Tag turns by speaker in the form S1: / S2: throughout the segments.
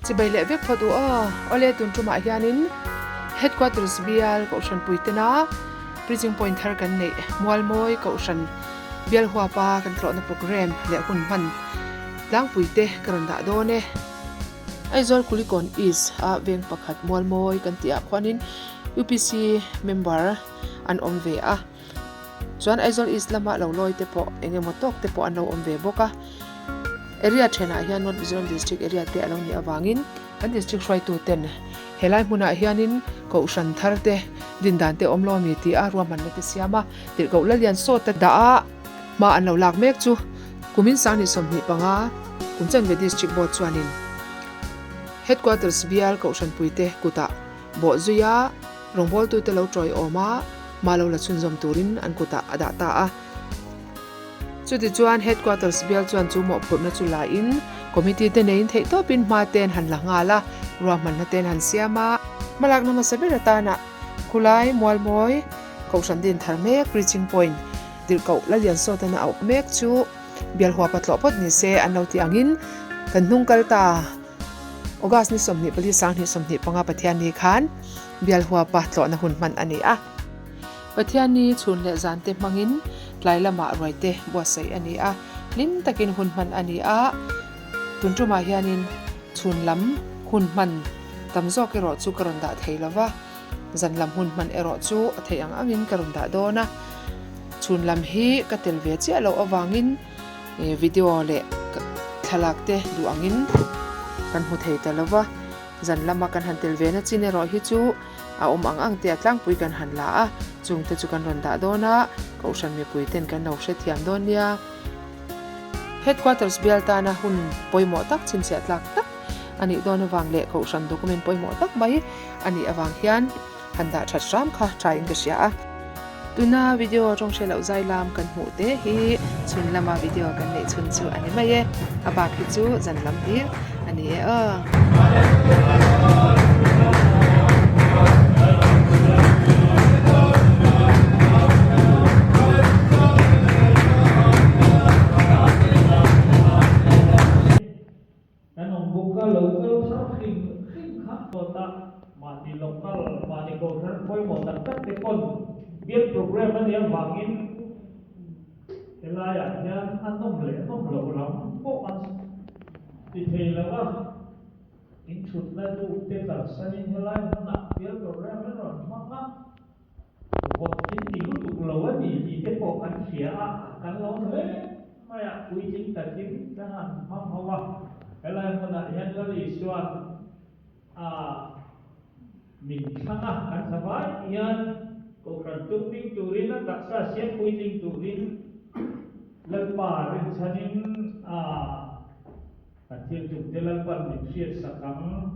S1: chibai le vek photu ole tun tuma hianin headquarters bial ko shan puitena preaching point thar kan nei mualmoi ko shan bial hua pa kan tlo na program le hun man lang puite karon da do ne aizol kulikon is a veng pakhat mualmoi kan tia khwanin UPC member an omve a chuan aizol is lama lo loi te po enge motok te po an lo omve boka area thena hian North Mizoram district area te along ni awangin kan district shwai tu ten helai hmuna hianin ko shan thar te dindan te omlo mi ti a ruaman le te siama tir ko lalian so ta da ma an lo lak mek chu kumin sang ni somni panga kumchan ve district board chuanin headquarters bial ko shan puite kuta bo zuya rongbol tu te lo troi oma malo la chunjom turin an kuta ada ta a chuti chuan headquarters bial chuan chu mo phurna chu la in committee te nein thei to pin ma ten han la ngala ruaman na ten han siama malak na masabira ta na kulai mualmoi ko shan din thar me preaching point dir ko lalian so ta na au mek chu bial hua patlo pot ni se an lo ti angin kan hnungkal ta August ni somni pali sang ni somni panga pathian ni khan bial hua patlo na hun man ani a pathian ni chun le zan te mangin tlailama roite bosai ani a lim takin hun man ani a tuntuma hianin chun lam hun man tamzo ke ro chu karon da theilawa zan lam hun man ero chu thei ang angin karon da dona chun lam hi ka telve chi alo awangin video le thalak te du angin kan hu thei talawa zan lama kan han telve na chine ro hi chu a ang te atlang pui kan han la a chung te chu kan ron da dona ko shan mi pui ten kan no she thiam don nia headquarters bialta na hun poimo tak chin se atlak tak ani don awang le ko shan document poimo tak bai ani awang hian handa that ram kha try in sia a tuna video trong she lo zai lam kan hu te hi chun lama video kan nei chun chu ani mai e aba khi chu zan lam hi ani e
S2: biết program anh em vàng in cái lai à nha anh nông lệ nông lậu lắm bộ anh thì thầy là quá in chụp là tụ tê là sai cái lai nó nặng biết program nó rồi mắc á còn cái gì lúc tụ lậu ấy thì cái bộ anh xỉa anh lâu thế mà à quý chính tài chính cái hàng mắc không à cái lai nó nặng hiện cái gì xoan mình khăng anh sắp bái yên cô cần tung tin turin nó đặt ra xét quy trình turin lần bà bên chanin thiên trục thế lần quan mình xuyên sạc cắm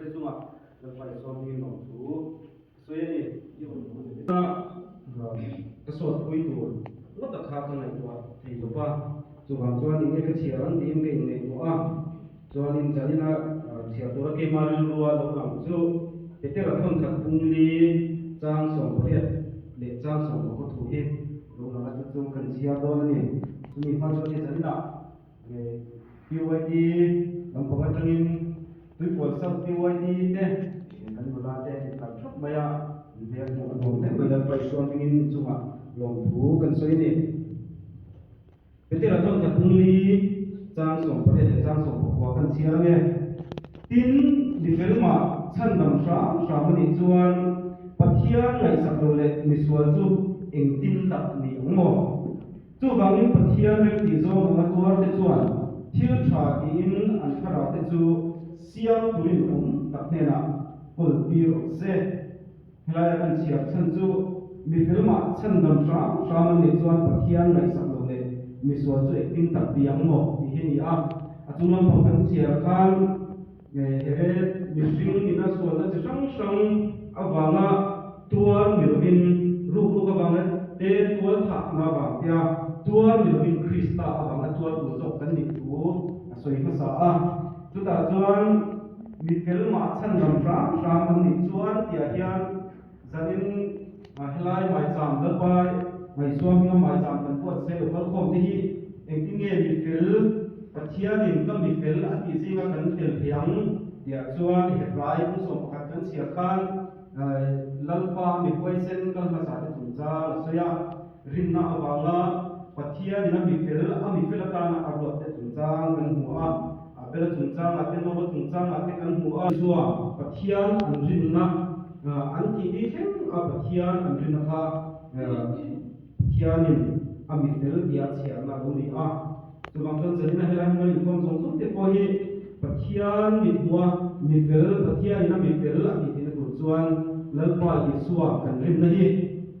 S3: te chunga la pai som ni no chu so ye ni ka so pui tu lo ta kha ka nai to thei to pa chu bang chuan ni ka chia ran tim ke nei to a chuan in jalina chia to ke ma lu wa lo ram chu te ra thon khat pung li chang som phe le chang som ko thu hi lo na chu chu kan chia do ni chu ni fa chu ni jalina ge PYD lam pa tangin tui pol sam PYD te kan bula te kan thop maya ve mo adom ne mai lan pai suam tingin chunga lom thu kan soi ni pete ra thon khat pung li chang som phe le chang som ko kan chia nge tin di felma chan dam sa mani chuan pathian ngai sak do le miswal chu eng tin tak ni mo chu bangin pathian rek ti zo ma tuar te chuan thil tha in an khara te chu siam turin tak nena pol pir se helai kan chia chan chu mi felma chan dam sa mani chuan pathian ngai sak do le miswal chu eng tin tak diang mo ti hi ni a achunglam pang kan chia khan he mishing ina suala chang sang awanga tuar milovin ru awanga te tuar tha na ba tia tuar milovin krista awanga tuar tu zok kan ni tu asoi phasa a chuta chuan mikel ma chan ram ra man ni chuan tia hian zanin helai mai cham dal bai mai suam nga mai cham kan pot se lo khol khom ti hi engtinge mikel pathianin ka mikel ati singa kan tel hiang tia chuan he rai ku som khat kan sia khan lalpa mi poisen kan ma sa chung cha soya rinna awanga pathian na mikel ami felakana arot te chung cha kan hua abela chung cha na te no chung cha na te kan hua suwa pathian an rinna an ti di hem a pathian an rinna kha pathianin ami fel dia chia na lo ni a chubang chon zelina helan no in kom song te ko hi pathian mi hua mi fel pathian na mi fel a ti tin ku chuan lalpa Yesua kan rim na hi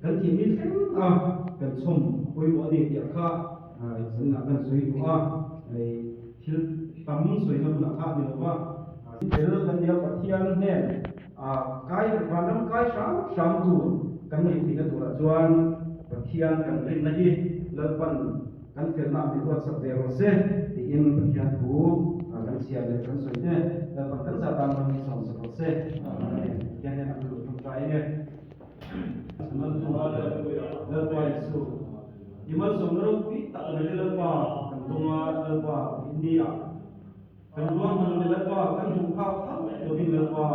S3: kan ti mi thleng a kan chom poi mo ni tia kha zelina kan soi ku a ai thil tam soi na na kha ni wa fel kan dia pathian ne kai vanam kai sam tu kan ni ti na tu chuan pathian kan rim na hi lalpan kan fel na mi ro sak de ro se ti in pathian ku kan sia le kan soi ne lalpan kan sa tam mi som sa ro se yan yan ang lu trai ne mal tu lalpa Yesu imal som ro pi ta le lalpa kan tunga lalpa India kan luang han lalpa kan hu kha kha do bin lalpa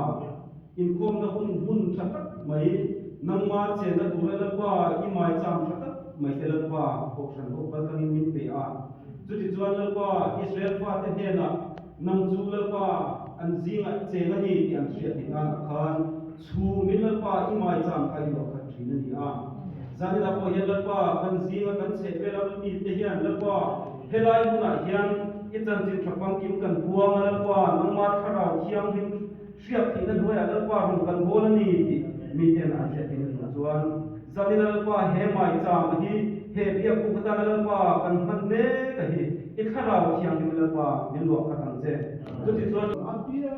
S3: in kom na hun that mai nang ma che na tu lalpa i mai cham that mai te lalpa ko san ko pa kan min pe a chu ti chuan lalpa Israel pa te he na nang chu lalpa an zinga che na ni ti an ria ti na khan chu min lalpa i mai cham kai lo kha thin ni a zani la ko he lalpa kan zinga kan che pe la mi te hian lalpa helai huna hian i chan chin thapang kim kan buang lalpa nang ma tharau hiang hin siap ti na noya lalpa rum kan bol ni ti mi te na ria ti na chuan zani lalpa he mai cham hi he bia ku ka na lalpa kan man ne ka hi i tharau hiang hin lalpa min lo ka tang che chu ti chuan
S4: apia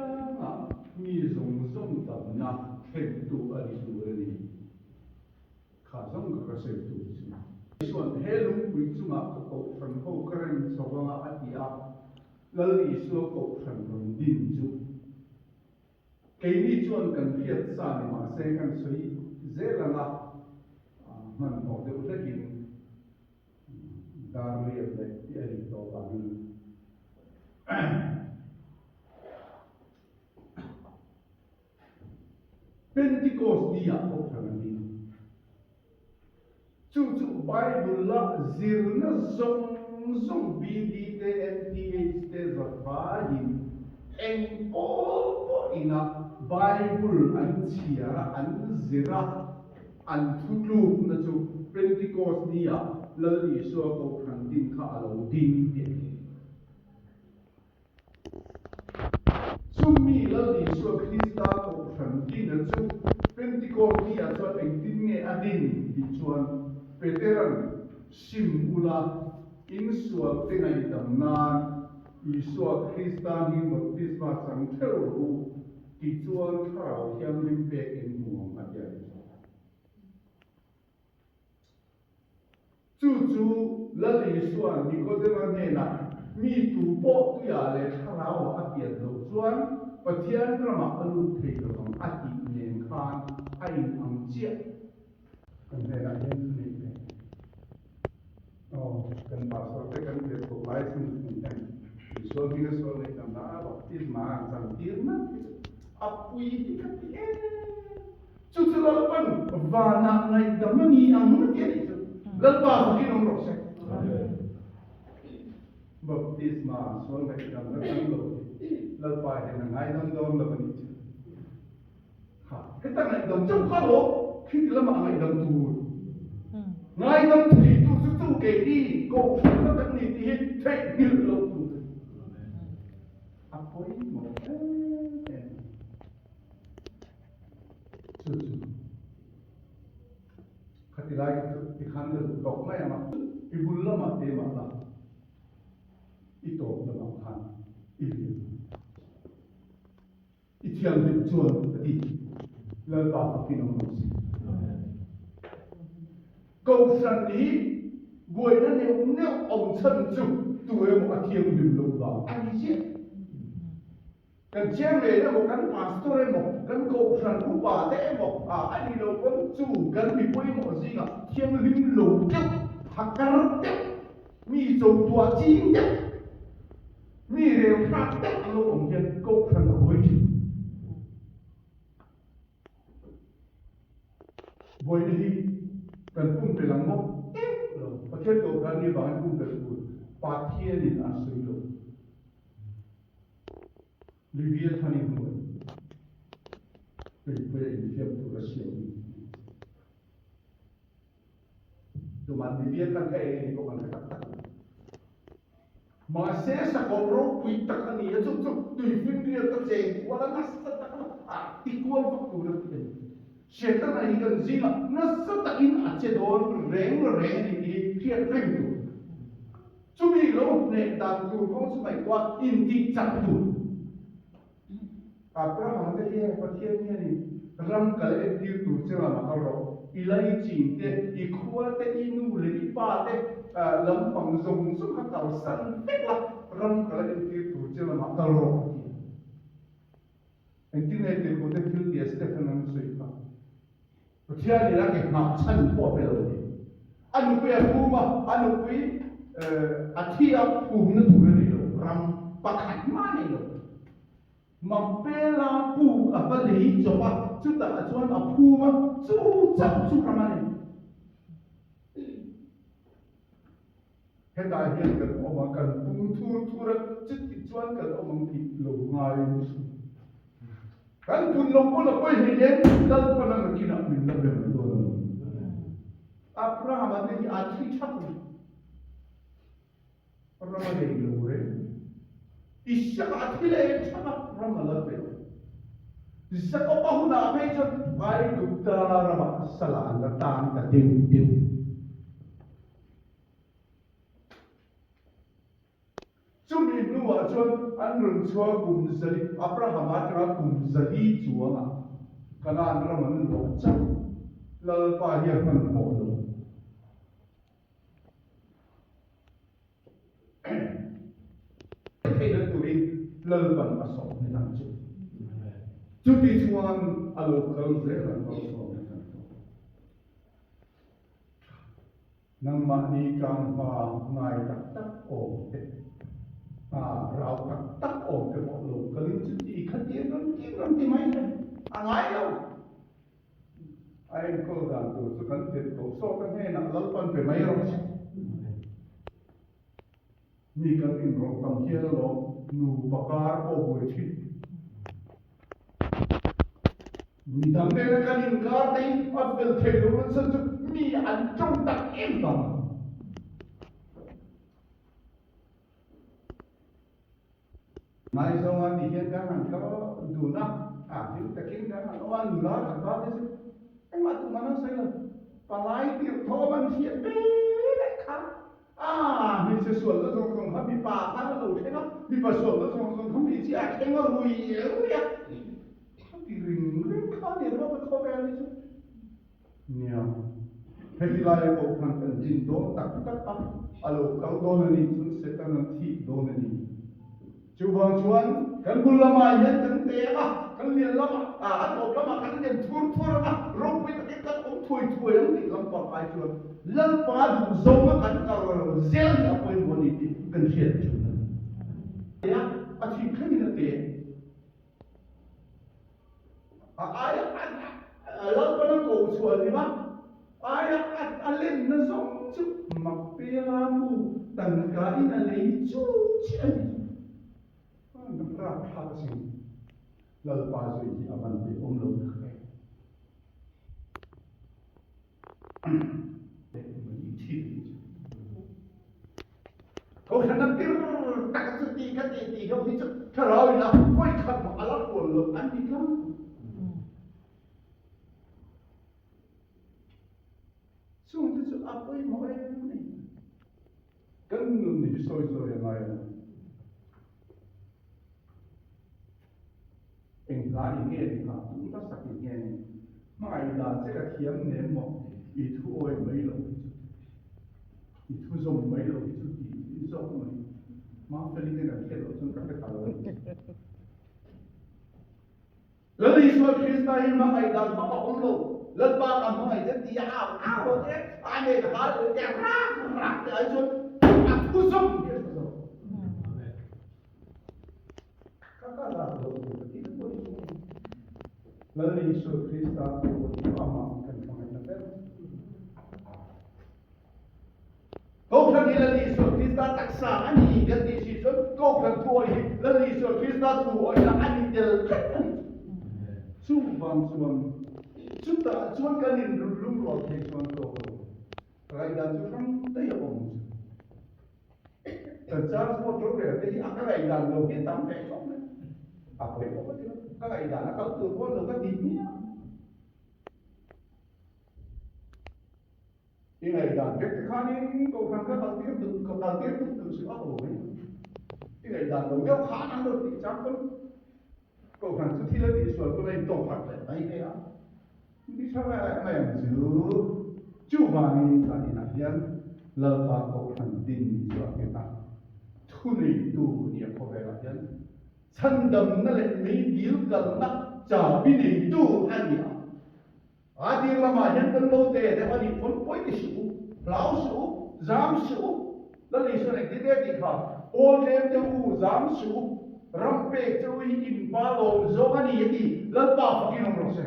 S4: mi zong zong tam na khen tu ari tu ani kha zong ka se tu chi suan helu wi chunga ko fan ho karen sawanga atia lal i so ko fan rong din chu ke ni chuan kan phiat sa ni ma se kan soi zelanga man ho de utakin dar le le ti ari to ba ni Pentecost dia ko thamani chu Bible la zirna zong BDTNTH te zafahin en all ina Bible an chia an zira an thutlu na chu Pentecost dia lal iso ko thandin kha alo din te Sumi lal iso Krista ko thandin na chu Pentecost dia chu engtin nge adin di chuan veteran simula insual tengai damnan Iso Krista ni baptisma sang thero ki chuan tharau thiam lim pek in muang a ya chu la li suan ni ko de ma ne na mi tu po tu ya le tharau a pian lo chuan pathian rama alu thei lo a ti nen khan ai ang chia kan ne na yen ni kan pastor te kan te ko lai sin ni kan so bi so le kan na baptis ma san tirna apui ti kan ti chu la pan va na ngai da mani ang ma ti la pa ki nong ro se baptis ma so le kan na kan lo la pa he na ngai dam dom la mani ha cái ta này dom trong kha lo khi la ma ngai dam tu ngai dam thi tu su ke đi ko na kan ni ti thế ni lo tu apoi mo chu khatilai ti khan de tok mai ma i bul la ma te ma la i to la ma khan i thiam de chuan ti la ba ki no no si câu san lý buổi nó nếu ông chân chụp tụi em một thiêng đừng lục vào anh đi chết cần chiang về nó một cái pastor em một cái câu san của bà thế một anh đi lục con chủ cần bị quay một gì cả thiêng lim lục chết hắc cát chết mi trồng tua chín chết mi đều phát chết lúc ông chân câu san của ấy buổi đi kan pun pelang mo pathet to kan ni ba pun pe pu pathie ni asui lo livia thani mo pe in fiam tu rasio tu man livia kan kai ni ko kan tak ma se sa ko ro pui tak ani chu tu fin dia ta je wala nas ta equal fa tu ra Syaitan ay kan zina nasa takin at siya doon reng ni tiyak reng tu. Sumilo ne dan tu kong sumay kwa inti cak tu. Abraham te ye pathian niya ni ram kal entir tu sila makaro ilay cinte ikuwa te inu le ipa te lampang zong sum hakaw san pekla ram kal entir tu sila makaro. Entir ne te ko te fil dia Stephen ang suipa. Pathian ni lagi ngap chan po pelo ni. Anu pe puma, anu pe athia pum na tu ni lo, ram pakhat ma ni lo. Mampela pu avali jopa, chuta chuan apuma, chu chap chu kamani. Heta hian kan oma kan pum thur chit chuan kan omang ti lo ngai musu. Kan pun lopon apa ini dal pernah kena minta berdoa. Abraham ada di atri cakap. Orang ada di luar. Isyak atri leh cakap orang malah ber. Isyak apa pun apa itu baik dokter ramah salah datang ke Cumi nuwa cuan anrun cua kumzali Abraham atra kumzali cua kana anra man lo cak lal pahia man polo Kailan turin lal pan asok ni tangju Cuti cuan alokal zeran asok ni tangju Nang mani kang pa ngai tak o rau tak ổn cái bộ lục cái linh chất gì khát tiền thì mấy này ai đâu anh cô đàn tụ sự cần thiết cổ số cái này là lỡ phân về mấy rồi mi cần in rồi cầm kia đó nụ bạc cá ô bùi chi mi thằng này là cần in cá đấy ở bên thề nó vẫn sân mi ăn trong tắc em tầm Mai zaman di kan kalau duna, jadi takin kan orang duna apa tu? Matu mana saya? Palai dia thoman siap belak kan? Ni sesuatu tu orang kami pakai lalu, kan? Ni sesuatu tu orang kami siap kengal hui ya. ring khan ni ro ko ve ni nia heti lai ko khan kan jin do tak tak a alo kal do na ni chun se tan na thi do na ni chu bang chuan kan bul lama yan kan te a kan lian lama a to lama kan lian thur thur a ro pi ta ka om thui thui ang ti lam pa ai chuan lal pa du zo ma kan ka ro zel ni a poi bo ni ti kan hiat chu ya a thi kan ni te a ai a lal pa na ko chuan ni ma ai a len na zong chu ma pe la mu tan ka in a le chu chi ani nam ra pha sing lal pa zui ki avan pe om lo khe ko khana tir tak chu ti ka ti ho hi chu tharau na koi khat ma ala ko lo an ti kam sung ti chu apoi mo ai ni kan nu ni soi soi na ya en la ni nge ni ka tu ta sak ni nge ni mai da che ka thiam ne mo I thu oi mai lo I thu zom mai lo I thu I zom mai ma fa li ne ka ke lo chung ka ka lo la li so Krista hi ma ai da pa pa om lo la pa ka ma ai je ti a a ho te a ne ka ha lo te ra te ai chung a thu zom ke so ka ka la lo Lalu Yesus Kristus mengamalkan pengajaran. Kau kan lalu Yesus Kristus taksa ani ganti Yesus. Kau kan tuai lalu Yesus Kristus tuai ani delkan. Subang Suta cuman kan ini belum keluar dari cuman kau. Kerajaan cuman dia om. Kerja semua program jadi kerajaan lo kita sampai kau. Apa itu? Các ngài đã có từ con được các tín nhé. Thì ngài đã biết cái khả năng cầu khăn các bạn tiếp tục cầu đàn tiếp tục từ sự áp ổn. Thì ngài đã đồng nhau khả năng được thì chắc không. Cầu khăn thứ thi lên thì sửa của này tổng phạt lại đây thế á. Thì sao lại mày chứ? Chú vàng là đi nãy giờ lỡ vào cầu khăn tin sửa cái ta. Thu này đủ nhiều có vẻ là dân. Thân đầm nó lại mấy điếu gần nắp trả bí này đủ ăn nhỉ à đi là mà nhân tân lâu tệ thì họ đi phun quấy cái sủ lão sủ giám sủ đó là số này cái đấy thì khá ô đêm cho u giám sủ rắm bê cho u in ba lô dấu anh ấy thì lần ba phải cái nông rồi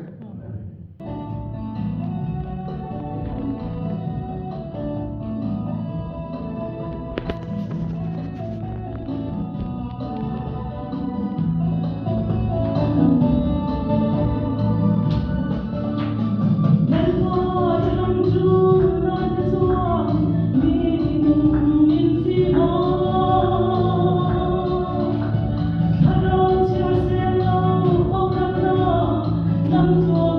S5: Come to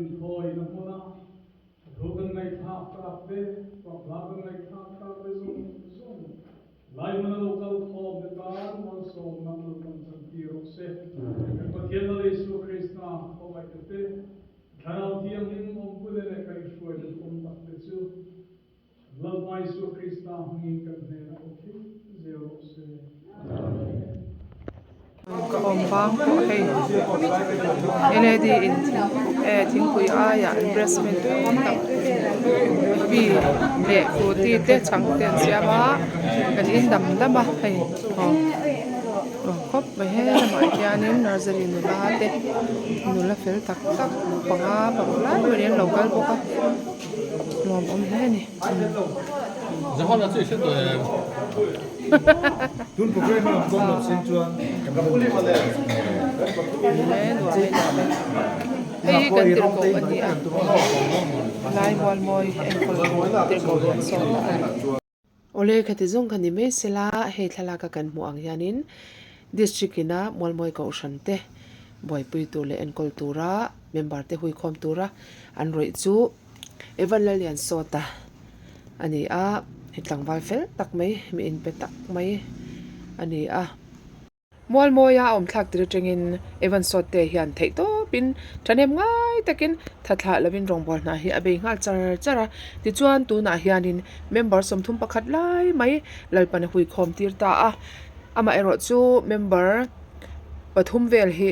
S5: in toy na muna rogan ngai tha krapte wa blagan ngai tha krapte zoom lai mana local form de tar mon so na mon santi rokse ko tiela Yesu Krishna ko mai te kanal tiang lim om pule le kai shoi de om tak te chu love my Yesu Krishna ngin kan ne na okay zero se
S1: Om bang ko hey ene di in thing pui a ya investment tak bi le ko ti te chang te sia ba kan in dam ba hey khop ba he ma yanin nursery nu la te nu la fel tak tak panga pangla ni local ko ka lom om he ni
S6: 然后呢，最深的。
S3: tun program ang kom lo sin chuan kapuli ma le
S1: hey kan tir ko ani a lai wal moi en kol tir ko so ole khati zong kan ni me sela he thala ka kan mu ang yanin district ina mol moi ko shante boy pui tu le en kol tura member te hui khom tura an roi chu evanelian sota ani a hitlang wal fel tak mai mi in pe tak mai ani a mol moya om thak dir tengin evan sote hian thei to pin thanem ngai takin thatha lovin rong bol na hi abe ngal chara ti chuan tu na hianin member som thum pakhat lai mai lalpan hui khom tir ta a ama ero chu member pathum vel hi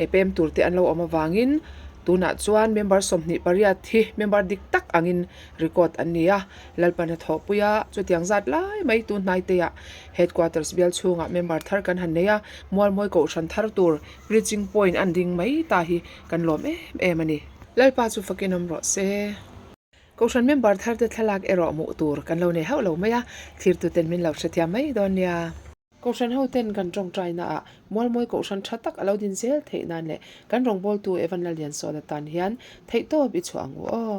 S1: epem turte anlo oma wangin tuna chuan member somni pariat thi member dik tak angin record ania lalpana thopuya chutiang zat lai mai tu nai te ya headquarters bial chunga member thar kan haneya mol moi ko shan thar tur reaching point anding mai ta hi kan lom mani lalpa chu fakinom ro se ko shan member thar te thalak ero mu tur kan lo ne hau lo maya thir tu ten min lo sathia mai donia ko shan ho ten kan tong trai na mol moi ko shan thatak alo din zel thei nan le kan rong bol tu evanelian so da tan hian thei to bi chuang o